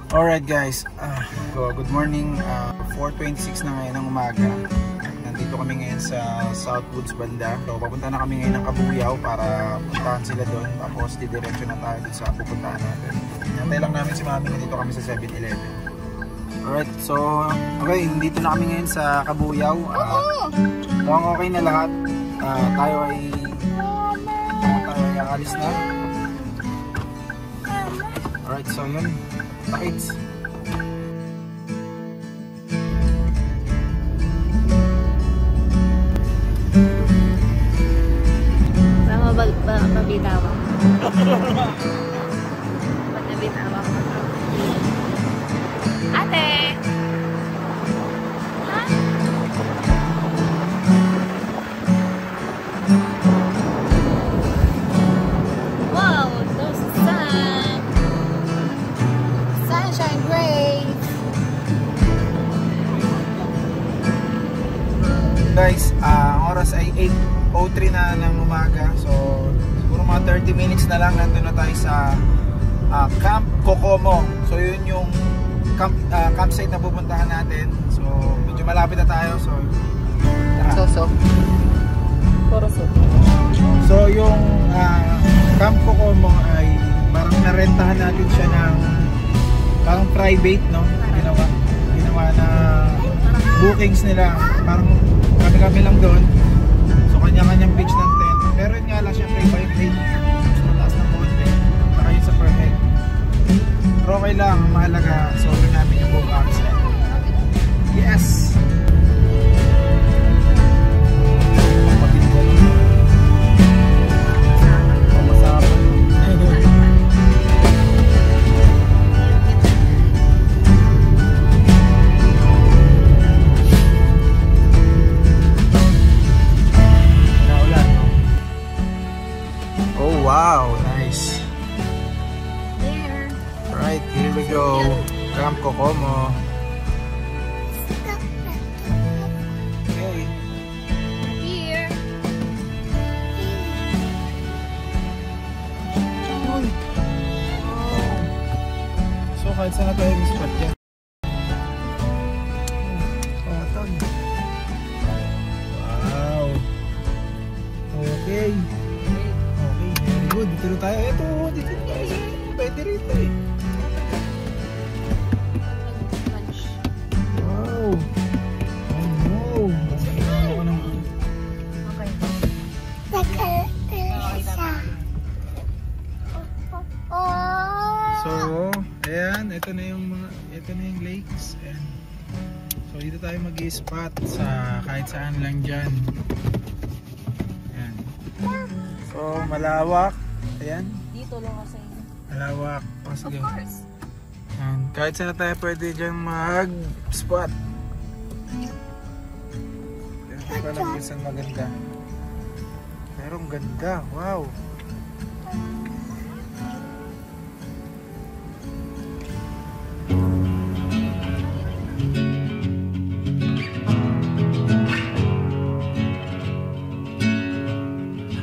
Alright guys, good morning. 4:26 na ngayon ng umaga. Nandito kami ngayon sa Southwoods banda. So papunta na kami ngayon ng Kabuyao para puntahan sila doon. Tapos didiretso na tayo doon sa pupuntahan natin. Nantay lang namin si Mami, dito kami sa 7-Eleven. Alright, so okay, dito na kami ngayon sa Kabuyao. Mukhang okay na lahat. Tayo ay alis na. Alright, so yun. Pakits. Sama mabitawa. Ba't nabitawa ko? Ate! Ha? Wow! There's the sun! Sunshine great! Guys, ang oras ay 8:03 na ng umaga. So, siguro mga 30 minutes na lang nandun na tayo sa Camp Kokomo. So, yun yung campsite na pupuntahan natin. So, medyo malapit na tayo. So, tara. So, yung Camp Kokomo ay parang narentahan natin siya ng parang private, no? Ginawa na bookings nila. Parang kami lang doon. So kanya-kanyang beach ng tent. Pero yun nga lang syempre by plate. Mas mataas ng konti. Saka yun sa per head. Pero okay lang. Mahalaga. Solo namin yung buong campsite. Yes! Wow, nice. There. Alright, here we go. Camp Kokomo. Okay. Here. So kahit saan na tayo yung spot dyan. Wow. Okay. Dito tayo. Dito tayo. Pwede rito eh. Wow. Oh no. So, ayan. Ito na yung lakes. Ayan. So, dito tayo mag-i-spot sa kahit saan lang dyan. Ayan. So, malawak. Ayan. Dito lang kasi. Malawak. Oh, sige. Of course. Ayan. Kahit saan tayo pwede dyan mag-spot. Pero hindi ko alam kung saan maganda. Pero ang ganda. Wow.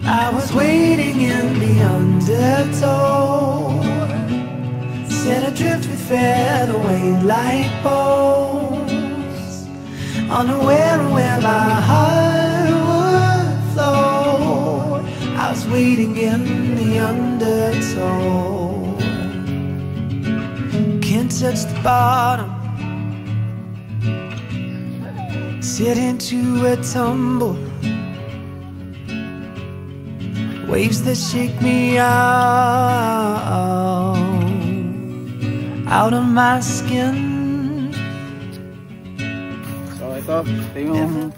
I was waiting in the undertow, set adrift with featherweight like bones, unaware of where my heart would flow. I was waiting in the undertow, can't touch the bottom, sit into a tumble. Waves that shake me out of my skin. So ito yung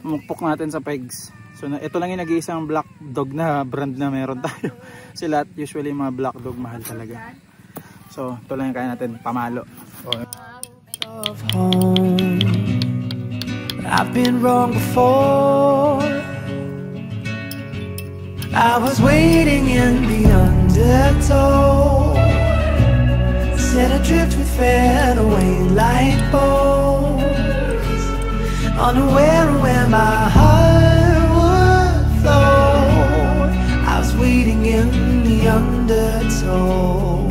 mukpok natin sa pegs. So ito lang yung nag-iisang black dog na brand na meron tayo. Sila usually mga black dog mahal talaga. So ito lang yung kaya natin pamalo. Of home, I've been wrong before. I was waiting in the undertow, set adrift with featherweight like bones, unaware of where my heart would flow. I was waiting in the undertow.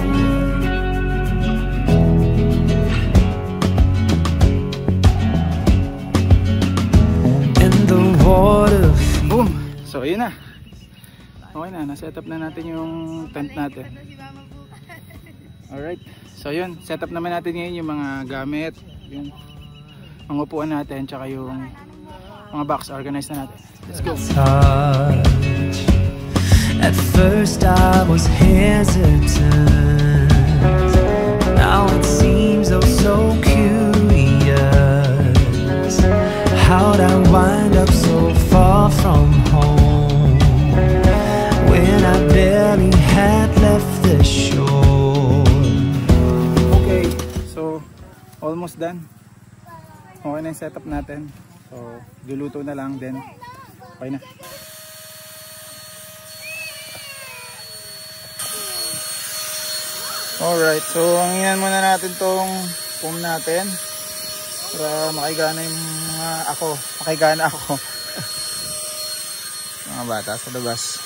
Okay na, na-set up na natin yung tent natin. Alright, so yun, set up naman natin ngayon yung mga gamit, yung mga upuan natin, tsaka yung mga box, organize na natin. Let's go! At first I was hesitant, now it seems oh so curious. How'd I wind up so far from home when I barely had left the shore? Okay, so almost done. Okay na yung setup natin. So luluto na lang, then okay na. Alright, so hangin muna natin tong foam natin para makigana yung mga makigana ako mga bata sa labas.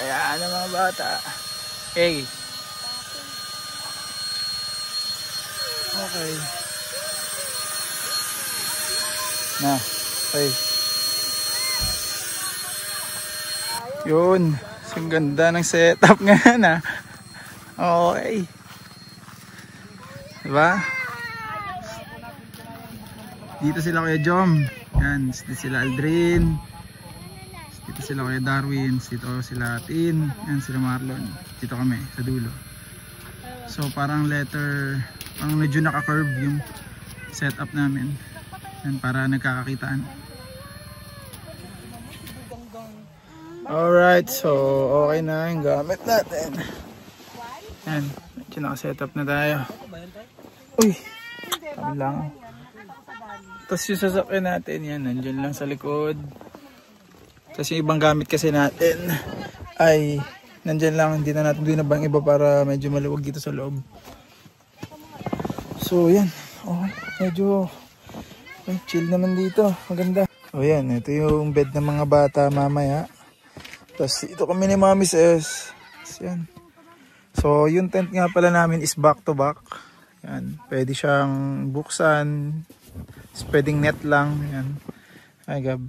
Ayan ang mga bata. Hey. Okay. Na, hey. Yun, ang ganda ng setup ngayon ah. Okay. Diba? Dito sila Kuya Jom. Yan, dito sila Aldrin. Dito sila Kuya Darwin. Dito sila Tin. Yan sila Marlon. Dito kami sa dulo. So parang letter, parang medyo naka-curve yung setup namin. Yan, para nagkakakitaan. Alright, so okay na yung gamit natin. Yan, medyo naka-setup na tayo. Uy, kami lang. Tapos yung sasakyan natin, yan, nandyan lang sa likod. Tapos yung ibang gamit kasi natin ay nandyan lang, hindi na natin dinabang iba para medyo maluwag dito sa loob. So yan, okay, medyo okay, chill naman dito, maganda. O yan, ito yung bed ng mga bata mamaya. Tapos ito kami ni Mami Ses. Yan. So yung tent nga pala namin is back to back. Yan, pwede siyang buksan. Pwedeng net lang. Yan. Ay gab.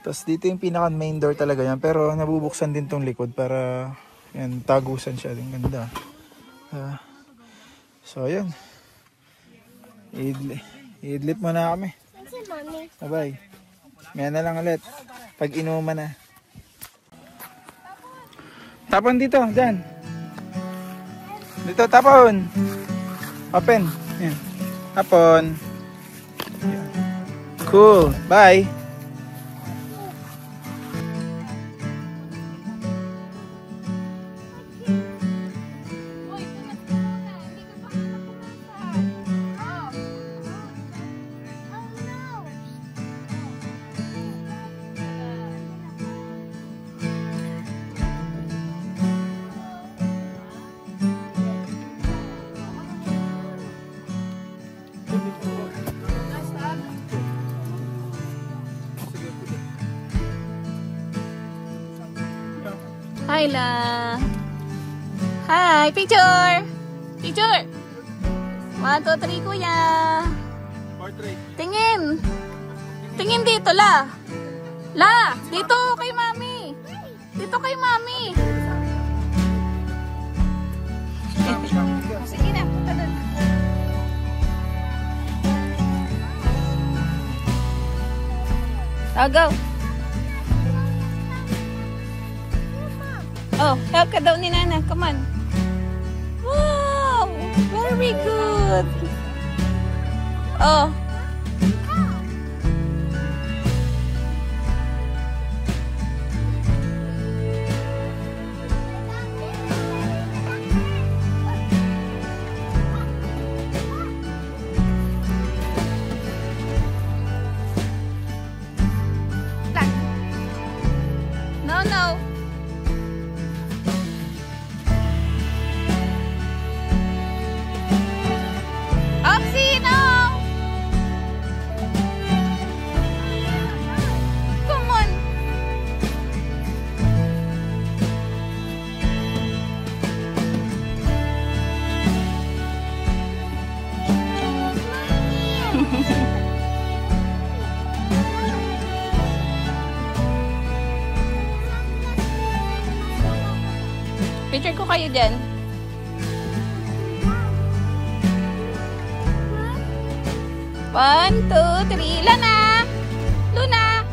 Tapos dito yung pinaka main door talaga yan. Pero nabubuksan din tong likod para yan, tagusan siya. Din ganda. So yan. I-idlip mo na kami. Bye bye. Maya na lang ulit. Pag inuman na. Tapon dito. Dyan. Dito tapon. Open. Yan. Tapon. Yan. Cool. Bye. Hi la. Hi, picture. Picture. 1, 2, 3 kuya. Portrait. Tingin. Tingin dito la. La, dito kay mami. Dito kay mami. Sige na, punta doon. Go. Oh, help ka daw ni Nana. Come on. Wow! Very good. Oh. No. Oxy, no! Picture ko kayo dyan. One, two, three. Lana! Luna!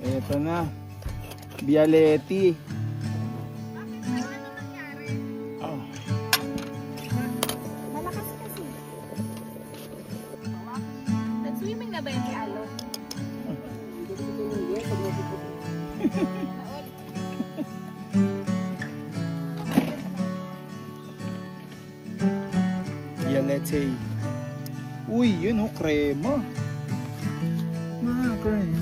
Ito na. Bialetti. Oh. Malakas kasi. Nag-swimming na ba yung Alo? Bialetti. Uy, yun oh, krema. Krema.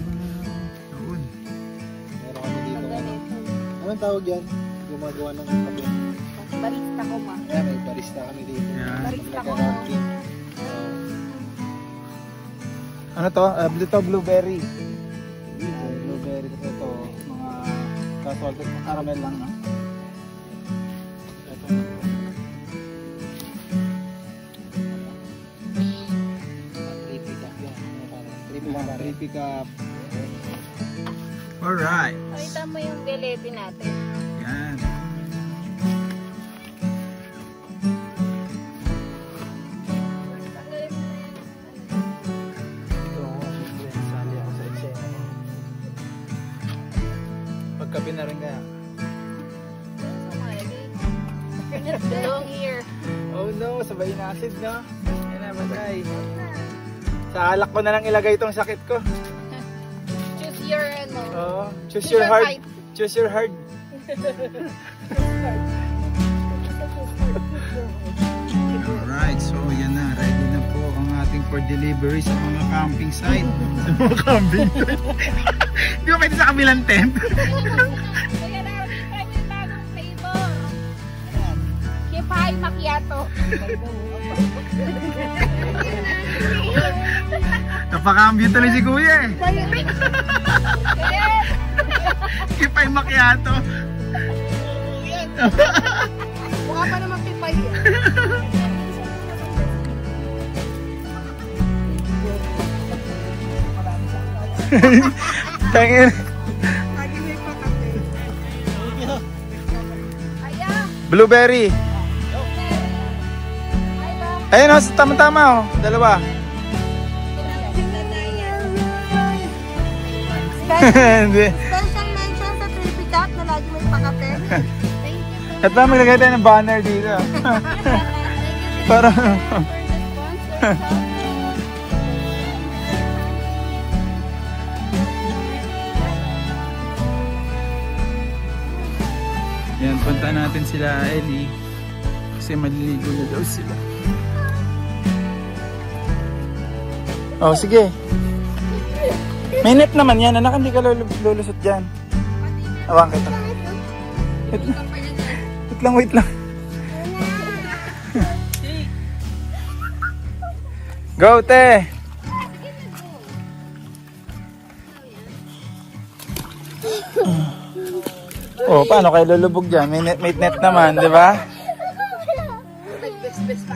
Anong tawag yan? Gumagawa ng kape. Barista ko ma. Yeah, may barista kami dito. Yeah. Barista ko. Ano to? Ito blueberry. Blueberry kasi ito. Mga salted caramel lang na. Ito. Creepy cup. Alright. Pakita mo yung Bialetti natin. Yan. Sali ako sa eksena. Pagkapi na rin kaya. Long ear. Oh no, sabay na acid no? Yan na, matay. Sa alak ko na lang ilagay itong sakit ko. Choose your ano. Oo. Choose your heart. height. Choose your heart. Alright, so yan na. Ready na po ang ating for delivery sa mga camping site. Sa mga camping site. Di ba pwede sa kabilang tent? Kaya namin try yung bagong flavor. Kipay macchiato. Napakambyo tuloy si kuya eh. Kipay macchiato. Mukha pa naman pipay yan. Tangin. Blueberry. Ayun o, tama-tama o. Dalawa. Hindi. Special mention sa Creepy Cat na lagi may pakape. Thank you. At ba maglagay tayo ng banner dito. Para yan, punta natin sila Ellie kasi maliligo na daw sila. Oh, sige. May net naman yan, anak, hindi ka lulusot dyan. Awang kita. Wait lang. Go, te! Oh, paano kayo lulubog dyan? May net naman, di ba?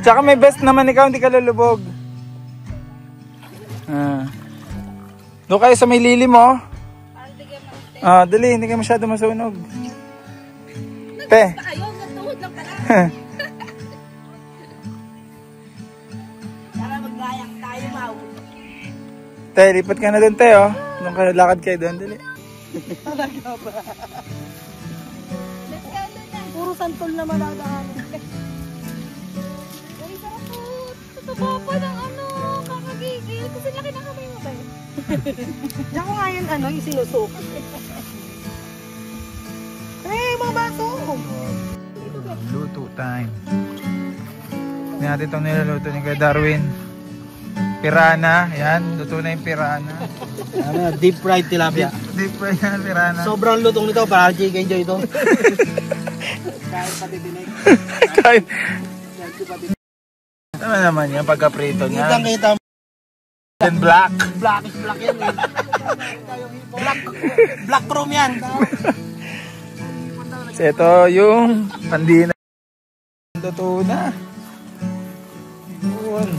Tsaka may best naman ikaw, hindi ka lulubog. Doon kayo sa may lilim mo. Dali, hindi ka masyado masunog. Te. Ayaw, natuhod lang pala. Para maglayak tayo, Mau. Te, lipat ka na doon, te, oh. Doon kayo, lakad kayo doon, dali. Talaga ba? Puro santol na manadaanan. Uy, sarap po. Totoo pa ng ano, kakagigil. Kasi laki na kamay mo ba? Diyan ko nga yun, yung sinusukat. Mga baso! Luto time. Hindi natin itong niluluto ni Kuya Darwin. Pirana, yan. Luto na yung pirana. Deep fried tilapia. Deep fried na pirana. Sobrang lutong nito para enjoy ito. Kahit pati tinig. Kahit Tama naman yan, pagka-prito niya. Kitang-kita mo. And black. Blackish black yan eh. Black chrome yan. So ito yung pandina. Totoo na. Yun.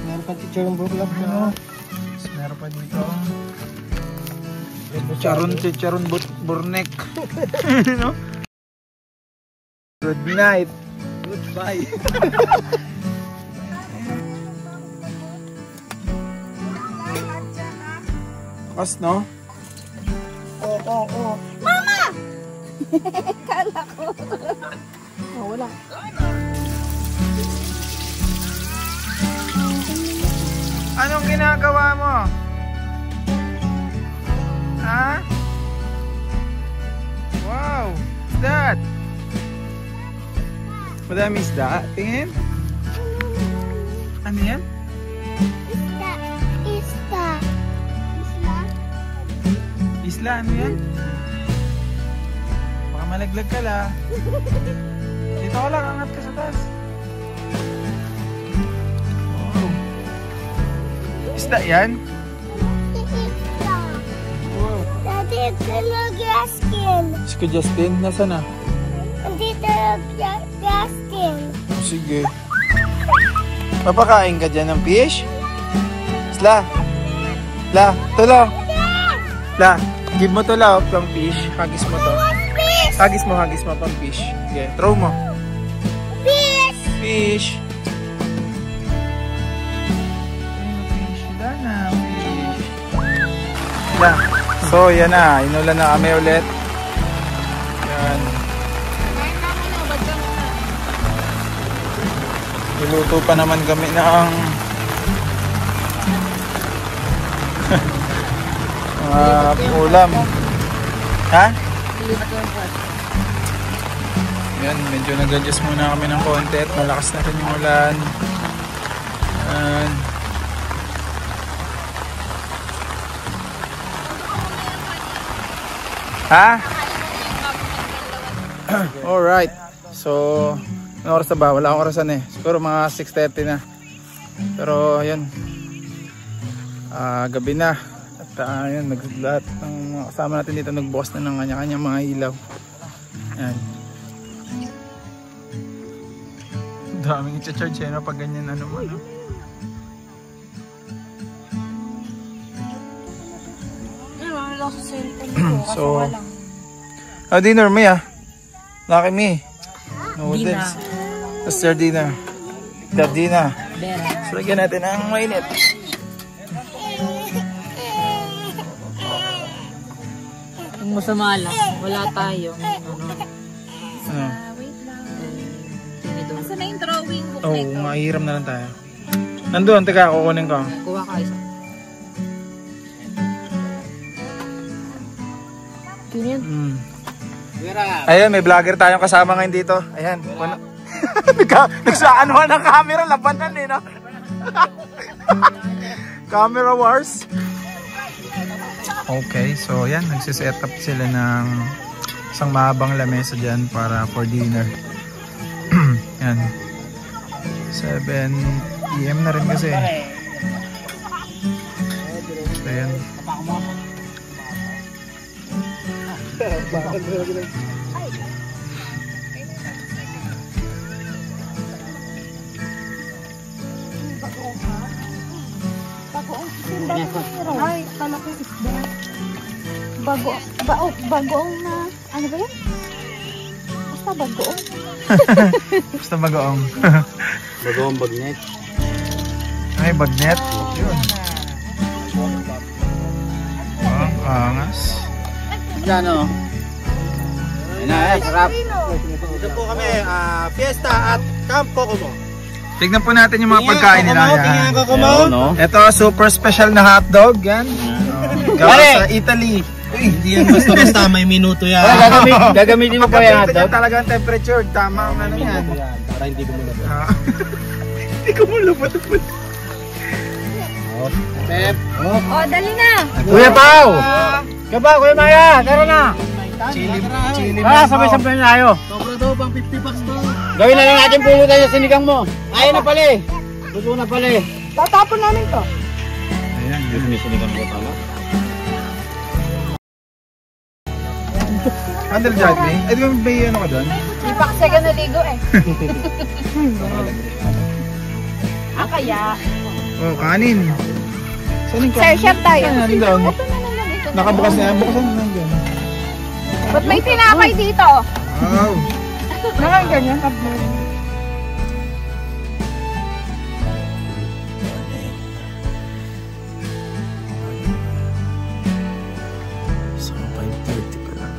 Meron pa teacher ng buklap. Meron pa dito. Chicharon burnek. No? Good night. Goodbye. Kas, no? Oo. Mama! Kala ko. Oh, wala. Anong ginagawa mo? Ha? Wow! What's that? Madami isda? Tingin? Ano yan? Isla, ano yan? Baka malaglag ka la. Dito ka lang, angat ka sa taas. Wow. Isda yan? Wow. Daddy, ito yung Justin. Si Justin, nasa na? Dito yung Justin. Sige. Papakain ka dyan ng fish? Isla? La, ito lang. La, give mo to la, pang fish. Hagis mo to. Hagis mo pang fish. Okay, throw mo. Fish! Fish. Fish. Dana, fish. La. So, yan na. Inulan na kami ulit. Yan. Niluto pa naman kami ng ulam. Ha? Yan, medyo nag-adjust muna kami ng konti at malakas na rin yung ulan. Yan. Ha? Alright. So, ano oras na ba? Wala akong orasan eh. Siguro mga 6:30 na. Pero, yun. Gabi na. At yun, lahat ng mga kasama natin dito nagbukas na ng kanya-kanya mga ilaw. Yan. Daming i-charge eh, no? Pag ganyan ano mo, no? So, dinner mo ya? Lucky me. Noodles. Sardina. Sardina. So, lagyan natin ang mainit. Kung masama lang, wala tayo. Ano? Wait lang. Nasaan na yung drawing book Oh, na ito? mahiram na lang tayo. Nandun, teka, kukunin ko. Kuha ka isa. Ganyan. Ayan, may vlogger tayong kasama ngayon dito. Ayan. Nagsaanuhan ng camera, labanan eh, no? Camera wars. Okay, so yan, nagsiset up sila ng isang mahabang lamesa dyan para for dinner. Yan. 7 PM na rin kasi. Ayan. Ay, kala ko isda. Bagoong na, ano ba yan? Basta bagoong. Basta bagoong. Bagoong bagnet. Ay, bagnet. Yun. Angas. Ano? Ayun na, sarap. Dito po kami, fiesta at Camp Kokomo. Tignan po natin yung mga pagkain nila. Tingnan ko mo. Ito, super special na hotdog. Yan. Gawa sa Italy. Hindi yan basta-basta, may minuto yan. Gagamitin mo pa yan hotdog? Talagang temperature. Tama ang ano yan. Para hindi ko mulabot. Hindi ko mulabot. Pep. Oh, dali na! Kuya Pao! Kuya Maya, tara na! Chili. Sabay-sabay na tayo. Sobrang daw pang 50 bucks to. Gawin na lang natin pulutan sa sinigang mo. Ayun na pala eh. Luto na pala eh. Tatapon namin to. Ayan, Yung may sinigang ko tama. Under Johnny? Eh, di ba may ano ka doon? Di pa kasi ka naligo eh. Kaya. Oh, kanin. Saan yung Sir, chef tayo. Saan yan doon? Ito na lang ito. Nakabukas na yan. Bukasan na lang doon. Ba't may tinapay dito? Wow. Nakaganyan. So 5:30 pa lang.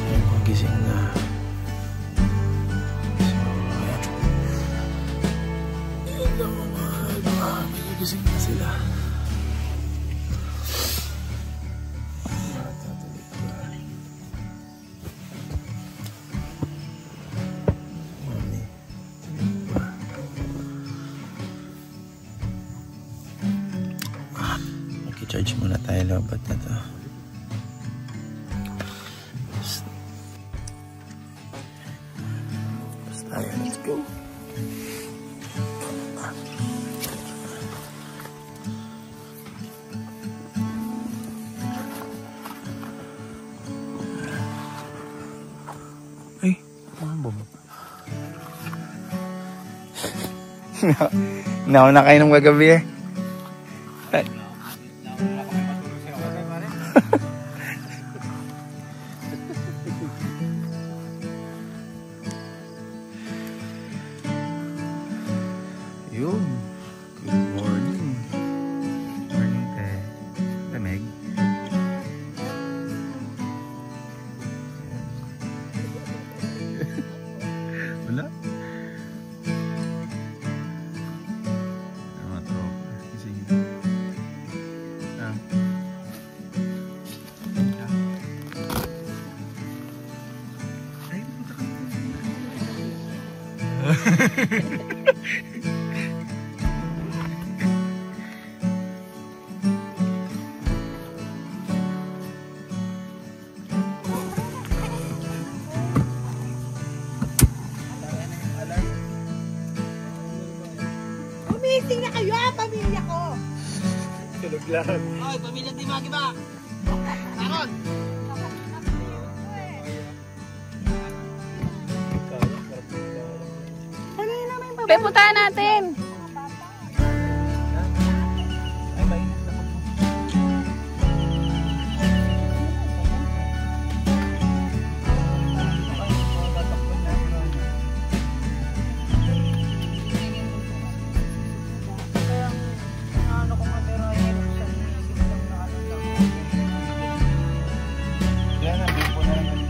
Yung mga gising na. So, ayan. Ito mga gising na sila. Mami, tingin ba? Mag-charge muna tayo lobat na to. Basta tayo, let's go. Ay, ano ba? Nauna kayo nung gagabi eh. Yun. Good morning. Morning, te. Lamig. Wala? Mga tropa. Kasi ay, puta ka. Umising na kayo, pamilya ko. Tulog lang. Oy, pamilya di magiba. Taron. Pepuntahan natin. Ay, mainit na po. Yan, ang bimpo na lang.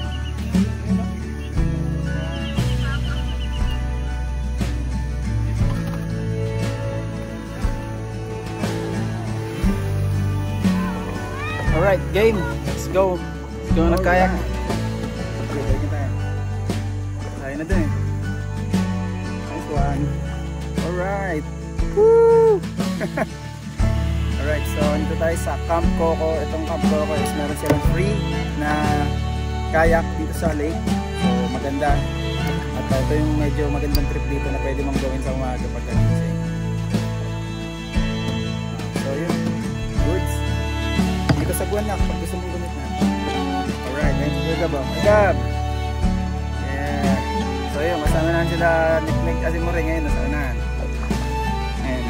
Alright, game. Let's go. Let's go na kayak. Tayo na dun eh. Nice one. Alright. Woo! Alright, so dito tayo sa Camp Coco. Itong Camp Coco is meron silang free na kayak dito sa lake. So maganda. At ito yung medyo magandang trip dito na pwede mong gawin sa umaga pagkagising. So yun. Goods. Dito sa buwan na pag gusto mong gumit na. Alright, next to Gab. Gab! Yeah. So yun, kasama na sila Nick kasi mo rin ngayon. Nasaan na. Ayan.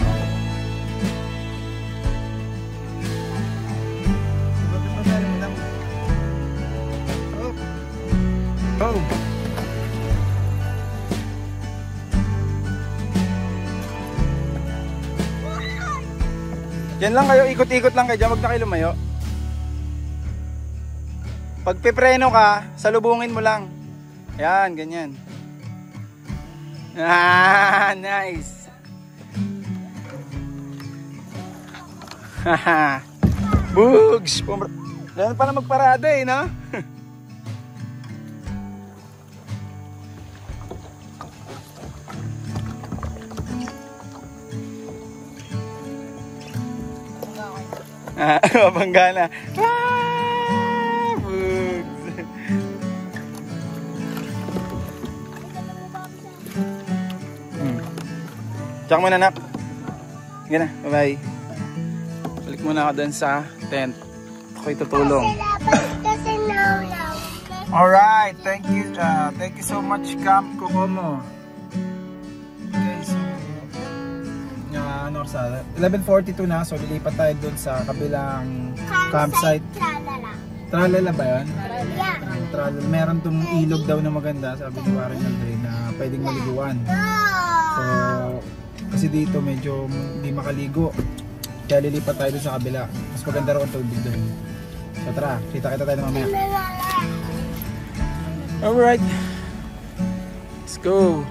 Oh! Diyan lang kayo, ikot-ikot lang kayo dyan, huwag na kayo lumayo. Pag pipreno ka, salubungin mo lang. Yan, ganyan. Ah, nice. Haha. Bugs! Ganyan pa na magparada eh, no? Mabangga na. Ah, bugs. Tsaka muna, anak. Sige na, bye-bye. Balik muna ako dun sa tent. Ako'y tutulong. Kasi naulaw. Alright, thank you so much Camp Kokomo. Okay, so ano sa 11:42 na, so lilipat tayo dun sa kabilang campsite. Tralala ba yan? Yeah. Tralala. Meron tong ilog daw na maganda, sabi ni Warren Andre, na pwedeng maliguan. So, kasi dito medyo hindi makaligo. Kaya lilipat tayo dun sa kabila. Mas maganda raw ang tubig dun. So tara, kita-kita tayo mamaya. Alright, let's go.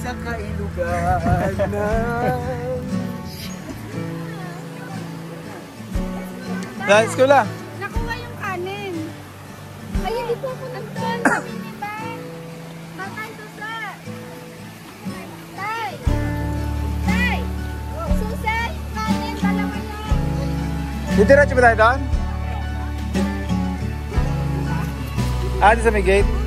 Sa kailugan na let's go lang. Nakuha yung kanin. Ay, hindi po ako nagdaan. Sabi ni Ben. Tatay, Susan. Tay. Tay. Susan, kanin, dalawa yan. Dito na ba tayo doon? Ah, di sa may gate?